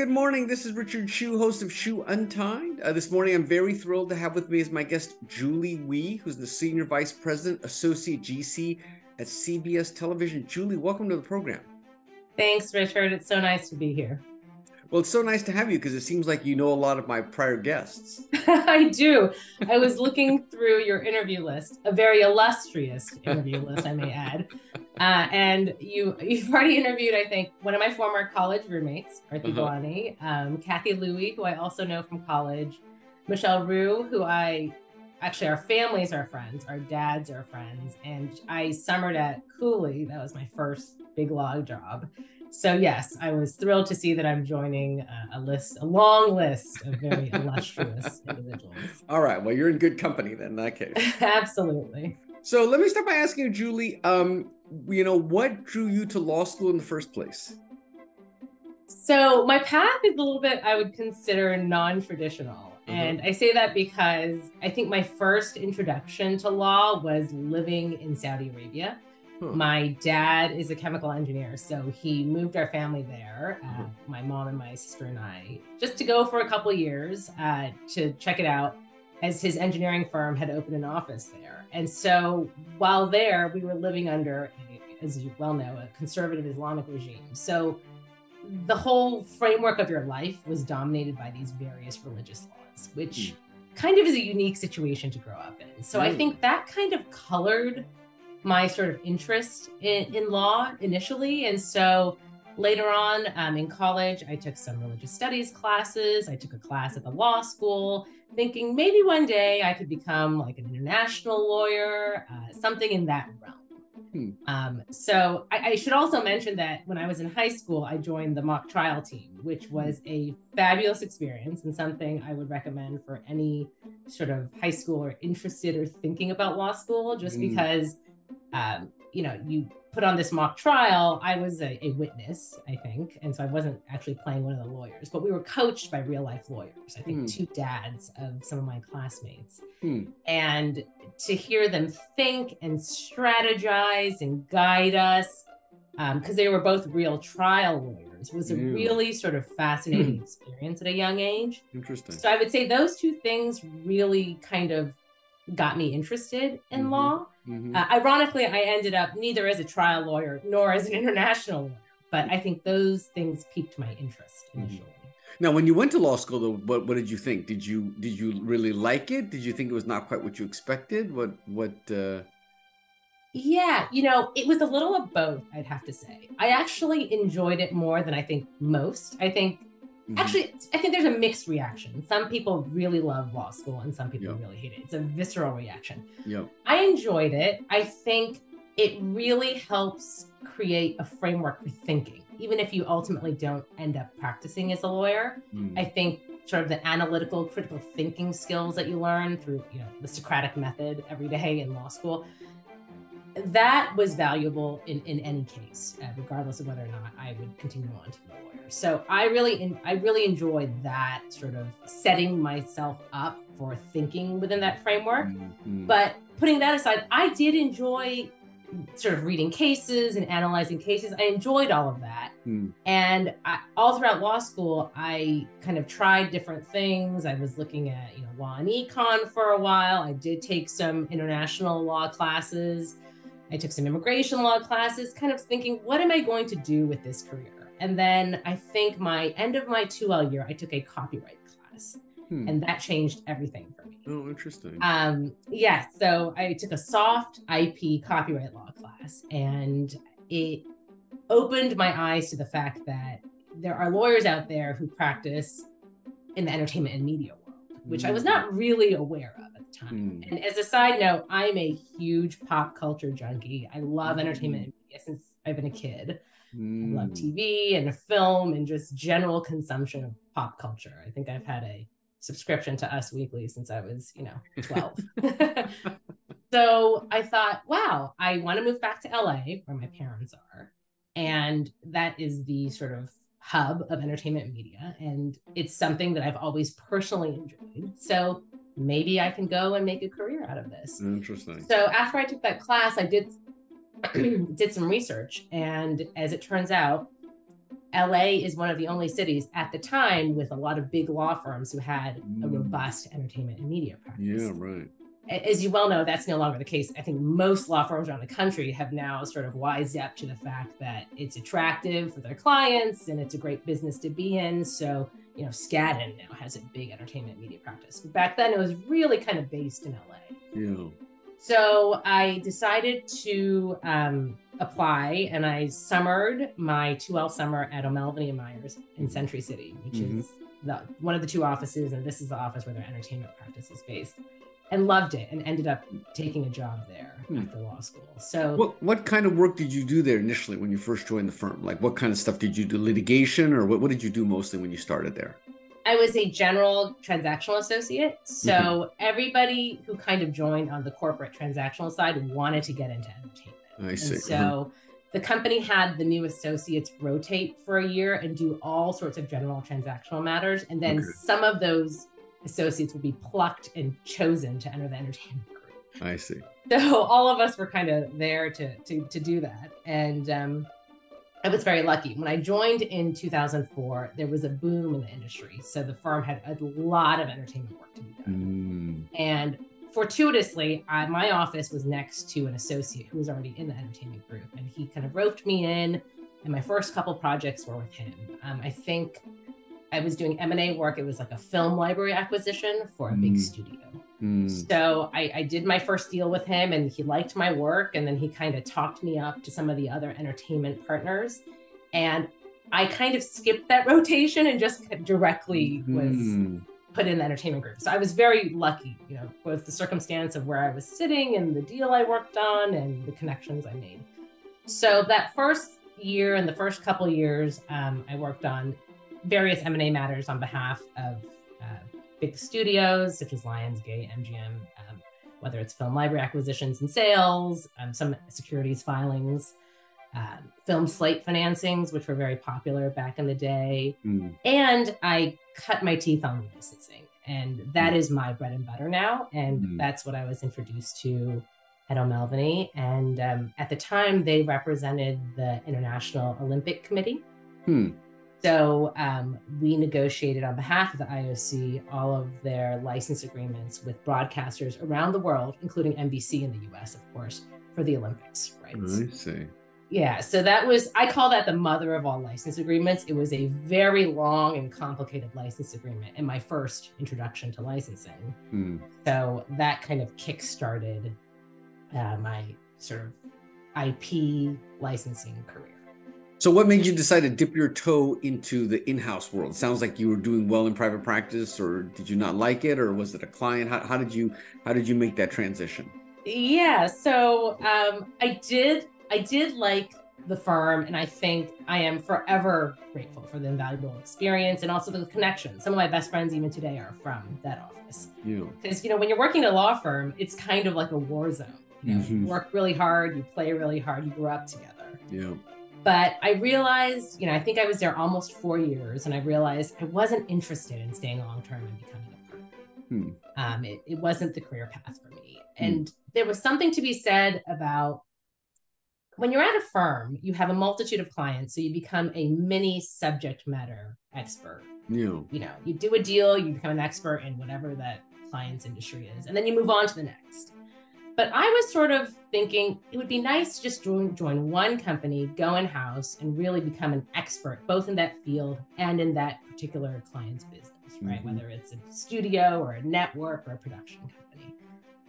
good morning. This is Richard Hsu, host of Hsu Untied. This morning, I'm very thrilled to have with me as my guest Julie Wie, who's the Senior Vice President, Associate GC at CBS Television. Julie, welcome to the program. Thanks, Richard. It's so nice to be here. Well, it's so nice to have you because it seems like you know a lot of my prior guests. I do. I was looking through your interview list, a very illustrious interview list, I may add. And you've already interviewed, I think, one of my former college roommates, Arthi Bhawani, Kathy Louie, who I also know from college, Michelle Rue, who actually, our families are friends, our dads are friends, and I summered at Cooley. That was my first big log job. So yes, I was thrilled to see that I'm joining a long list of very illustrious individuals. All right, well, you're in good company then in that case. Absolutely. So let me start by asking you, Julie, what drew you to law school in the first place? So my path is a little bit, I would consider, non-traditional. And I say that because I think my first introduction to law was living in Saudi Arabia. My dad is a chemical engineer, so he moved our family there, my mom and my sister and I, just to go for a couple of years to check it out, as his engineering firm had opened an office there. And so while there, we were living under, as you well know, a conservative Islamic regime. So the whole framework of your life was dominated by these various religious laws, which kind of is a unique situation to grow up in. So I think that kind of colored my sort of interest in law initially. And so later on in college, I took some religious studies classes. I took a class at the law school, thinking maybe one day I could become like an international lawyer, something in that realm. So I should also mention that when I was in high school, I joined the mock trial team, which was a fabulous experience and something I would recommend for any sort of high schooler interested or thinking about law school, just because you put on this mock trial. I was a witness, I think. And so I wasn't actually playing one of the lawyers, but we were coached by real life lawyers. I think two dads of some of my classmates. And to hear them think and strategize and guide us, because they were both real trial lawyers, was a really sort of fascinating experience at a young age. Interesting. So I would say those two things really kind of got me interested in law. Ironically, I ended up neither as a trial lawyer nor as an international lawyer, but I think those things piqued my interest initially. Now, when you went to law school, though, what did you think? Did you really like it? Did you think it was not quite what you expected? Yeah, it was a little of both, I'd have to say. I actually enjoyed it more than I think most. Actually, I think there's a mixed reaction. Some people really love law school and some people really hate it. It's a visceral reaction. I enjoyed it. I think it really helps create a framework for thinking, even if you ultimately don't end up practicing as a lawyer. I think sort of the analytical, critical thinking skills that you learn through the Socratic method every day in law school, that was valuable in any case, regardless of whether or not I would continue on to be a lawyer. So I really enjoyed that sort of setting myself up for thinking within that framework. But putting that aside, I did enjoy sort of reading cases and analyzing cases. I enjoyed all of that. And all throughout law school, I kind of tried different things. I was looking at law and econ for a while. I did take some international law classes. I took some immigration law classes, kind of thinking, what am I going to do with this career? And then I think my end of my 2L year, I took a copyright class, and that changed everything for me. Oh, interesting. So I took a soft IP copyright law class, and it opened my eyes to the fact that there are lawyers out there who practice in the entertainment and media world, which I was not really aware of at the time. And as a side note, I'm a huge pop culture junkie. I love entertainment and media since I've been a kid. I love TV and film and just general consumption of pop culture. I think I've had a subscription to Us Weekly since I was, 12. So I thought, wow, I want to move back to LA where my parents are. And that is the sort of hub of entertainment and media. And it's something that I've always personally enjoyed. So maybe I can go and make a career out of this. Interesting. So after I took that class, I did some research. And as it turns out, LA is one of the only cities at the time with a lot of big law firms who had a robust entertainment and media practice. Yeah, right. As you well know, that's no longer the case. I think most law firms around the country have now sort of wised up to the fact that it's attractive for their clients and it's a great business to be in. So, you know, Skadden now has a big entertainment media practice. But back then it was really kind of based in LA. Yeah. So I decided to apply, and I summered my 2L summer at O'Melveny & Myers in Century City, which is one of the two offices, and this is the office where their entertainment practice is based, and loved it and ended up taking a job there after law school. So what kind of work did you do there initially when you first joined the firm? Like what kind of stuff did you do? Litigation, or what did you do mostly when you started there? I was a general transactional associate. So everybody who kind of joined on the corporate transactional side wanted to get into entertainment. I see. And so the company had the new associates rotate for a year and do all sorts of general transactional matters. And then some of those associates would be plucked and chosen to enter the entertainment group. I see. So all of us were kind of there to do that. And I was very lucky. When I joined in 2004, there was a boom in the industry. So the firm had a lot of entertainment work to be done. And fortuitously, my office was next to an associate who was already in the entertainment group. And he kind of roped me in. And my first couple projects were with him. I think I was doing M&A work. It was like a film library acquisition for a big studio. So I did my first deal with him, and he liked my work. And then he kind of talked me up to some of the other entertainment partners. And I kind of skipped that rotation and just directly was put in the entertainment group. So I was very lucky, you know, both the circumstance of where I was sitting and the deal I worked on and the connections I made. So that first year and the first couple of years, I worked on various M&A matters on behalf of big studios such as Lionsgate, MGM, whether it's film library acquisitions and sales, some securities filings, film slate financings, which were very popular back in the day. And I cut my teeth on licensing. And that is my bread and butter now. And that's what I was introduced to at O'Melveny. And at the time, they represented the International Olympic Committee. So we negotiated on behalf of the IOC all of their license agreements with broadcasters around the world, including NBC in the US, of course, for the Olympics rights. I see. Yeah, so I call that the mother of all license agreements. It was a very long and complicated license agreement and my first introduction to licensing. So that kind of kickstarted my sort of IP licensing career. So what made you decide to dip your toe into the in-house world? It sounds like you were doing well in private practice, or did you not like it, or was it a client? How did you make that transition? Yeah, so I did like the firm, and I think I am forever grateful for the invaluable experience and also the connection. Some of my best friends even today are from that office. Because when you're working at a law firm, it's kind of like a war zone. You work really hard, you play really hard, you grow up together. But I realized, I think I was there almost 4 years, and I realized I wasn't interested in staying long-term and becoming a partner. It wasn't the career path for me. And there was something to be said about when you're at a firm, you have a multitude of clients, so you become a mini subject matter expert. You do a deal, you become an expert in whatever that client's industry is, and then you move on to the next. But I was sort of thinking it would be nice to just join one company, go in-house, and really become an expert, both in that field and in that particular client's business, right? Whether it's a studio or a network or a production company.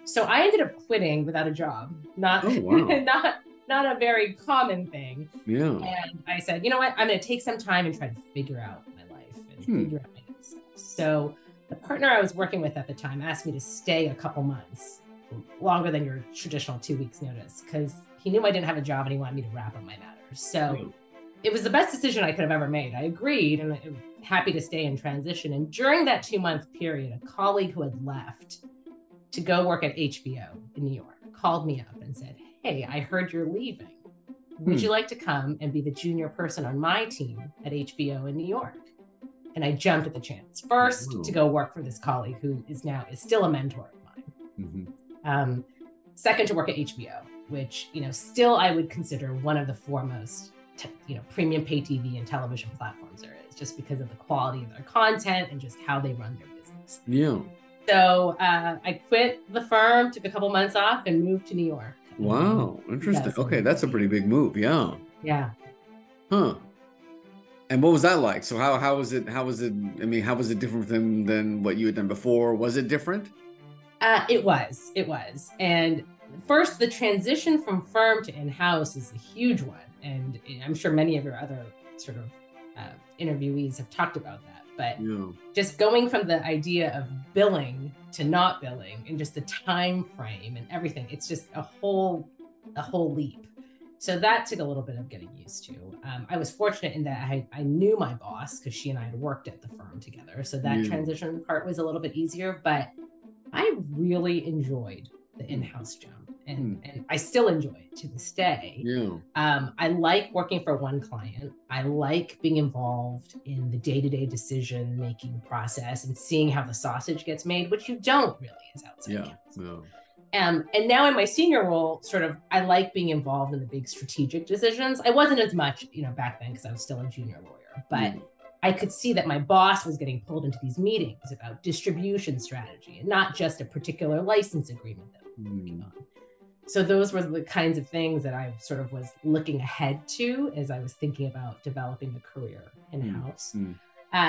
So I ended up quitting without a job, not a very common thing. And I said, you know what, I'm going to take some time and try to figure out my life and figure out my new stuff. So the partner I was working with at the time asked me to stay a couple months, longer than your traditional 2 weeks notice, because he knew I didn't have a job and he wanted me to wrap up my matters. So it was the best decision I could have ever made. I agreed, and I'm happy to stay in transition. And during that 2-month period, a colleague who had left to go work at HBO in New York called me up and said, hey, I heard you're leaving. Would you like to come and be the junior person on my team at HBO in New York? And I jumped at the chance. First, to go work for this colleague who is still a mentor of mine. Second, to work at HBO, which, still I would consider one of the foremost premium pay TV and television platforms there is, just because of the quality of their content and just how they run their business. Yeah. So I quit the firm, took a couple months off, and moved to New York. Wow, interesting. Okay, that's a pretty big move. Yeah. Yeah. Huh. And what was that like? So how was it? How was it? I mean, how was it different than what you had done before? Was it different? It was. And first, the transition from firm to in-house is a huge one. And I'm sure many of your other sort of interviewees have talked about that. But just going from the idea of billing to not billing and just the time frame and everything, it's just a whole leap. So that took a little bit of getting used to. I was fortunate in that I knew my boss because she and I had worked at the firm together. So that transition part was a little bit easier, but I really enjoyed the in-house jump. And I still enjoy it to this day. Yeah. I like working for one client. I like being involved in the day-to-day decision-making process and seeing how the sausage gets made, which you don't really as outside counsel. And now in my senior role, sort of, I like being involved in the big strategic decisions. I wasn't as much, back then because I was still a junior lawyer, but I could see that my boss was getting pulled into these meetings about distribution strategy and not just a particular license agreement that we were working on. So those were the kinds of things that I sort of was looking ahead to as I was thinking about developing a career in-house.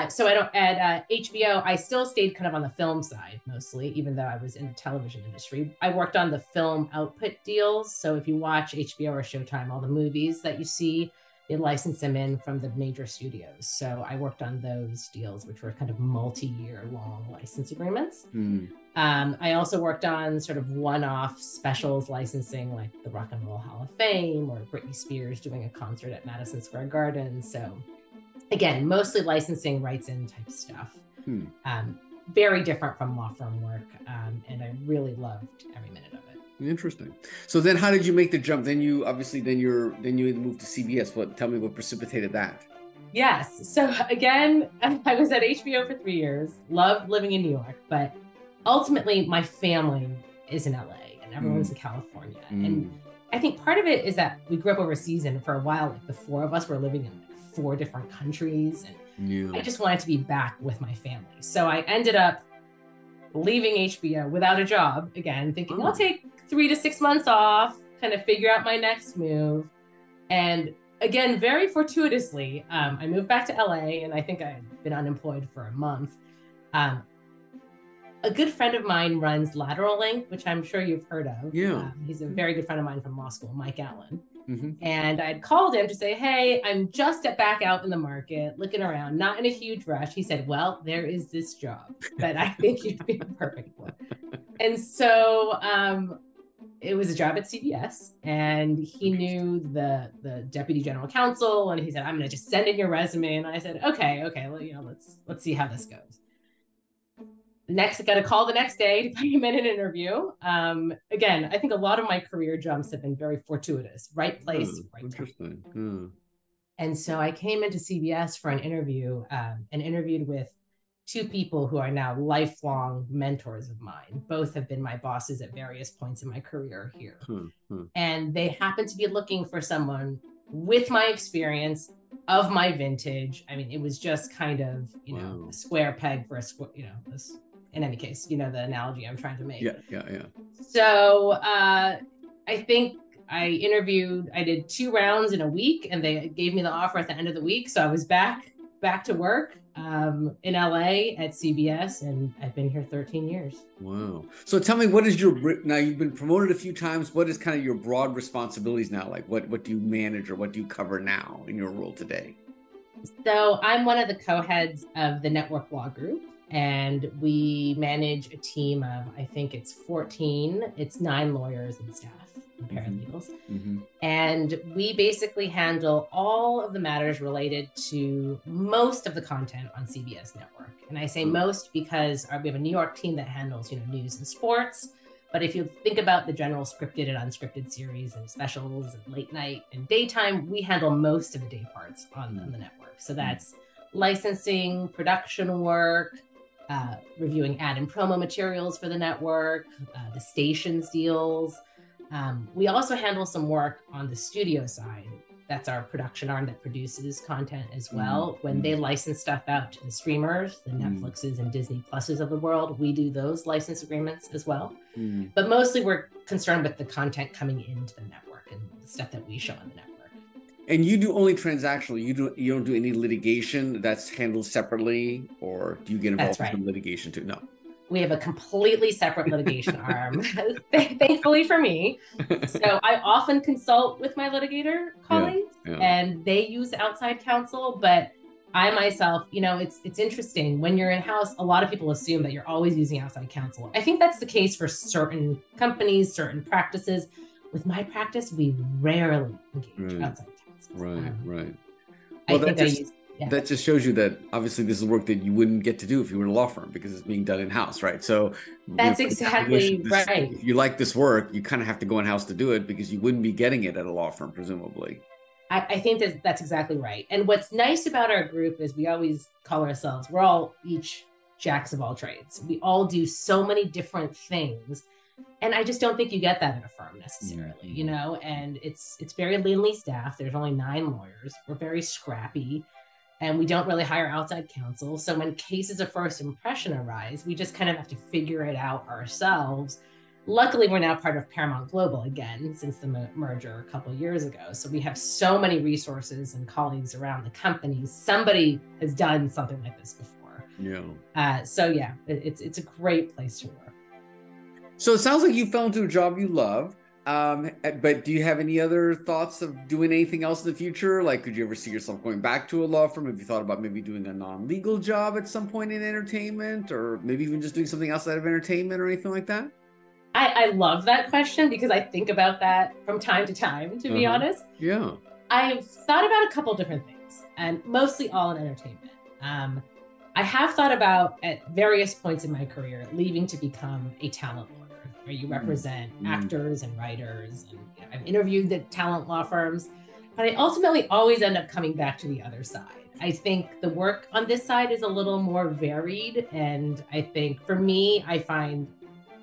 So at HBO, I still stayed kind of on the film side mostly, even though I was in the television industry. I worked on the film output deals. So if you watch HBO or Showtime, all the movies that you see, they license them in from the major studios. So I worked on those deals, which were kind of multi-year long license agreements. I also worked on sort of one-off specials licensing, like the Rock and Roll Hall of Fame or Britney Spears doing a concert at Madison Square Garden. So again, mostly licensing rights-in type stuff. Very different from law firm work. And I really loved every minute of it. Interesting. So then how did you make the jump? Then you moved to CBS. Tell me what precipitated that. Yes. So again, I was at HBO for 3 years, loved living in New York, but ultimately my family is in LA and everyone's in California. And I think part of it is that we grew up overseas, and for a while, like the four of us were living in 4 different countries. And I just wanted to be back with my family. So I ended up leaving HBO without a job again, thinking I'll take 3 to 6 months off, kind of figure out my next move. And again, very fortuitously, I moved back to LA, and I think I'd been unemployed for a month. A good friend of mine runs Lateral Link, which I'm sure you've heard of. He's a very good friend of mine from law school, Mike Allen. And I'd called him to say, hey, I'm just back out in the market, looking around, not in a huge rush. He said, well, there is this job that I think you'd be perfect for. And so it was a job at CBS, and he knew the deputy general counsel, and he said, I'm going to just send in your resume. And I said, okay, well, let's see how this goes. Next, I got a call the next day to put him in an interview. Again, I think a lot of my career jumps have been very fortuitous, right place, right time. And so I came into CBS for an interview and interviewed with 2 people who are now lifelong mentors of mine. Both have been my bosses at various points in my career here. And they happened to be looking for someone with my experience, of my vintage. I mean, it was just kind of, a square peg for a square, in any case, the analogy I'm trying to make. Yeah. So I think I did 2 rounds in a week, and they gave me the offer at the end of the week. So I was back to work in LA at CBS, and I've been here 13 years. Wow. So tell me, now you've been promoted a few times. What is kind of your broad responsibilities now? Like what do you manage, or what do you cover now in your role today? So I'm one of the co-heads of the Network Law Group, and we manage a team of, I think it's 14. It's 9 lawyers and staff and paralegals. And we basically handle all of the matters related to most of the content on CBS Network. And I say most because we have a New York team that handles, news and sports. But if you think about the general scripted and unscripted series and specials and late night and daytime, we handle most of the day parts on the network. So that's licensing, production work, reviewing ad and promo materials for the network, the stations deals. We also handle some work on the studio side. that's our production arm that produces content as well. When they license stuff out to the streamers, the Netflixes and Disney Pluses of the world, we do those license agreements as well. But mostly we're concerned with the content coming into the network and the stuff that we show on the network. And you do only transactional. You don't do any litigation that's handled separately, or do you get involved in some litigation too? No. We have a completely separate litigation arm, thankfully for me. So I often consult with my litigator colleagues, and they use outside counsel. But I myself, you know, it's interesting. When you're in-house, a lot of people assume that you're always using outside counsel. I think that's the case for certain companies, certain practices. With my practice, we rarely engage outside counsel. Right. Well, that just shows you that obviously this is work that you wouldn't get to do if you were in a law firm, because it's being done in-house, right? So that's exactly right. If you like this work, you kind of have to go in-house to do it, because you wouldn't be getting it at a law firm, presumably. I think that's exactly right. And what's nice about our group is we always call ourselves, we're all each jacks of all trades. We all do so many different things. And I just don't think you get that in a firm necessarily, you know, and it's very leanly staffed. There's only 9 lawyers. We're very scrappy, and we don't really hire outside counsel. So when cases of first impression arise, we just kind of have to figure it out ourselves. Luckily, we're now part of Paramount Global again, since the merger a couple of years ago. So we have so many resources and colleagues around the company. Somebody has done something like this before. So yeah, it's a great place to work. So it sounds like you fell into a job you love, but do you have any other thoughts of doing anything else in the future? Like, could you ever see yourself going back to a law firm? Have you thought about maybe doing a non-legal job at some point in entertainment, or maybe even just doing something outside of entertainment or anything like that? I love that question, because I think about that from time to time, to be honest. Yeah. I've thought about a couple different things, and mostly all in entertainment. I have thought about, at various points in my career, leaving to become a talent lawyer, where you represent actors and writers. And I've interviewed the talent law firms, but I ultimately always end up coming back to the other side. I think the work on this side is a little more varied. And I think for me, I find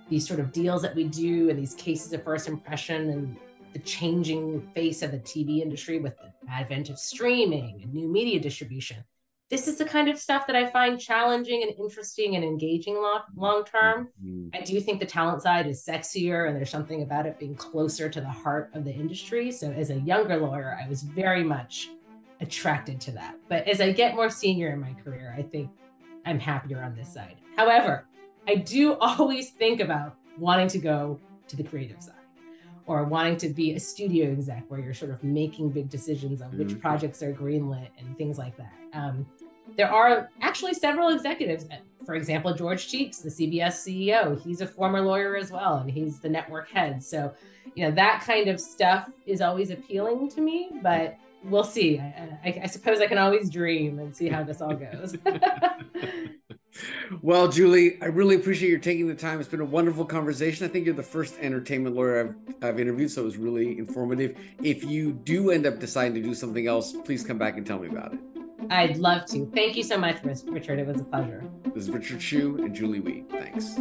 these sort of deals that we do and these cases of first impression and the changing face of the TV industry with the advent of streaming and new media distribution. This is the kind of stuff that I find challenging and interesting and engaging long term. I do think the talent side is sexier, and there's something about it being closer to the heart of the industry. So as a younger lawyer, I was very much attracted to that. But as I get more senior in my career, I think I'm happier on this side. However, I do always think about wanting to go to the creative side, or wanting to be a studio exec, where you're sort of making big decisions on which projects are greenlit and things like that. There are actually several executives, for example, George Cheeks, the CBS CEO, he's a former lawyer as well, and he's the network head. So, you know, that kind of stuff is always appealing to me, but we'll see. I suppose I can always dream and see how this all goes. Well, Julie, I really appreciate your taking the time. It's been a wonderful conversation. I think you're the first entertainment lawyer I've interviewed, so it was really informative. If you do end up deciding to do something else, please come back and tell me about it. I'd love to. Thank you so much, Richard. It was a pleasure. This is Richard Hsu and Julie Wie. Thanks.